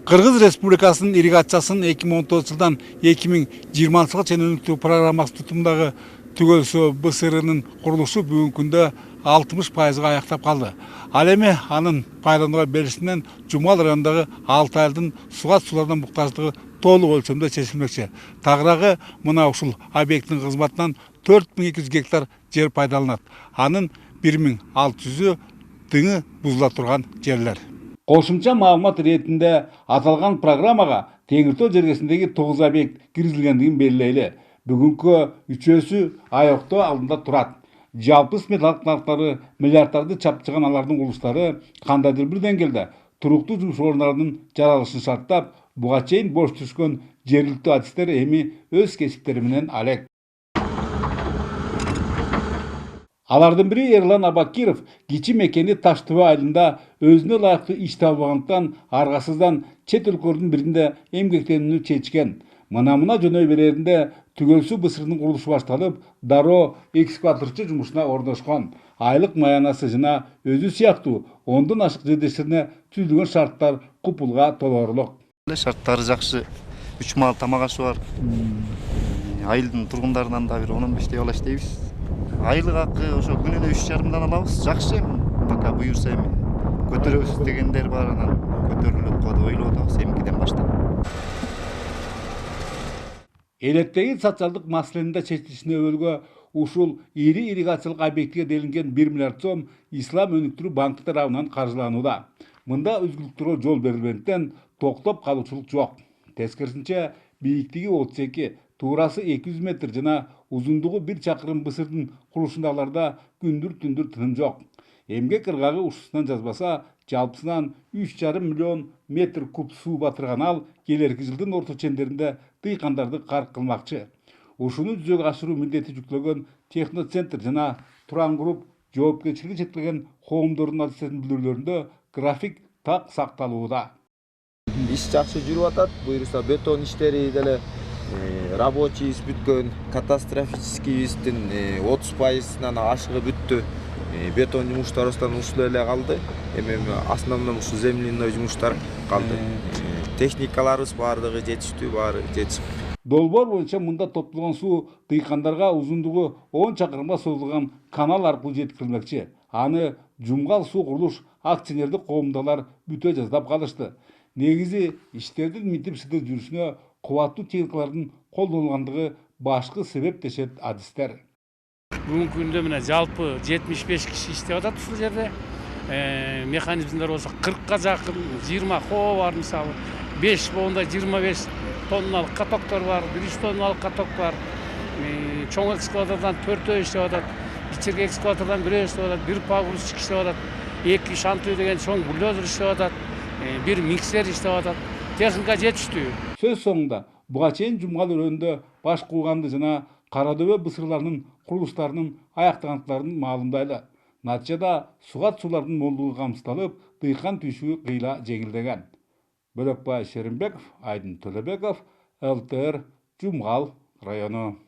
Кыргыз Республикасынын ирригациясынын 2019 жылдан 2020 жылга чейин өнүктүү программасы тутумдагы Түгөл БСРнын курулушу бүгүнкү күндө 60%га аяктап калды. Ал эми анын пайдаланууга берилишинен Жумгал районундагы 6 айылдын сугат сулардан муктаждыгы толук өлчөмдө чечилмекчи. Тагыраагы мына ушул объекттин кызматынан 4200 гектар жер пайдаланат. Анын 1600-ü тыңы бузула турган жерлер. Кошумча маалымат иретинде аталган программага Теңиртөө жергесиндеги 9 объект киргизилгендигин белгилейли. Бүгүнкү үчөөсү аyoктоо алдында турат. Жалпы сметалык нарыктары миллиарддарды чапчыган алардын курулуштары кандайдыр бир деңгээлде туруктуу жумуш орундарынын жаралышын шарттап, буга чейин бош түшкөн жергиликтүү адистер эми өз кесиптери менен алек. Алардын бири Эрлан Абакиров кичи мекени Таштөбө айылында өзүнө ылайыктуу иш табылбагандыктан аргасыздан чет өлкөлөрдүн биринде эмгектенүүнү чечкен. Мына жөнөй береринде Түгөл БСРнын курулушу башталып, дароо экскаваторчу жумушуна орношкон. Айлык маянасы жана өзү сыяктуу 10дон ашык жердештерине түзүлгөн шарттар купулга толоорлук. Шарттары жакшы, 3 мал тамак ашы бар. Айылдын тургундарынан да бир 10-15 бала иштейбиз. Айлык акы ошо күнүнө 3,5 алабыз. Жакшы эми, пока буюрса эми көтөрөбүз дегендер бар, анан көтөрүлөт го деп ойлоп атабыз эмкиден баштап. Электеги социалдык маселенин да чечилишине өбөлгө ушул ири ирригациялык объектиге делинген 1 миллиард сом Ислам өнүктүрүү банкы тарабынан каржыланууда. Мында үзгүлүктөргө жол берилбегендиктен токтоп калуучулук жок. Тескерисинче бийиктиги 32, туурасы 200 метр жана узундугу 1 чакырым БСРдын курулушундагыларда күндүр-түндүр тыным жок. Эмгек ыргагы ушусунан жазбаса, жалпысынан 3,5 миллион метр куб суу батырган ал келерки жылдын орто чендеринде дыйкандарды карк кылмакчы. Ушуну жүзөгө ашыруу милдети жүктөлгөн техноцентр жана Туран групп жоопкерчилиги чектелген коомдордун адистеринин билдирүүлөрүндө график так сакталууда. Иш жакшы жүрүп атат. Буюрса бетон иштери деле рабочий иш бүткөн, катастрофический иштин 30%-дан ашыгы бүттү. Бетон жумуштары ушул эле калды. Эми основном ушу земляной жумуштар калды. Техникаларыбыз баардыгы жетиштүү, баары жетип. Долбоор боюнча мында топтолгон суу дыйкандарга узундугу 10 чакырымга созулган канал аркылуу жеткирилмекчи. Аны Жумгал суу курулуш акционердик коомдагылар бүтө жаздап калышты. Негизи иштердин митип-сыдыр жүрүшүнө кубаттуу техникалардын колдонулгандыгы башкы себеп дешет адистер. Бүгүнкү күндө мына жалпы 75 киши иштеп атат ушул жерде. Механизмдер болсо 40ка жакын, 20 коо бар мисалы. 5 боонда 25 тонналык катоктор бар, 100 тонналык каток бар. Чоң экскаватордон 4 иштеп атат, кичине экскаватордон 1 иштеп атат, 1 погрузчик иштеп атат, 2 шантый деген чоң бульдозер иштеп атат, 1 миксер иштеп атат. Техника жетиштүү. Сөз соңунда буга чейин Жумгал өрөөнүндө баш кууганды жана Карадөбө БСРларынын курулуштарынын аяктаганлыктарын маалымдайлы. Натыйжада сугат суулардын молдугу камсыздалып, дыйкан түйшүгү кыйла жеңилдеген. Бөлөкбай Шеримбеков, Айдын Төлөбеков, ЛТР, Жумгал району.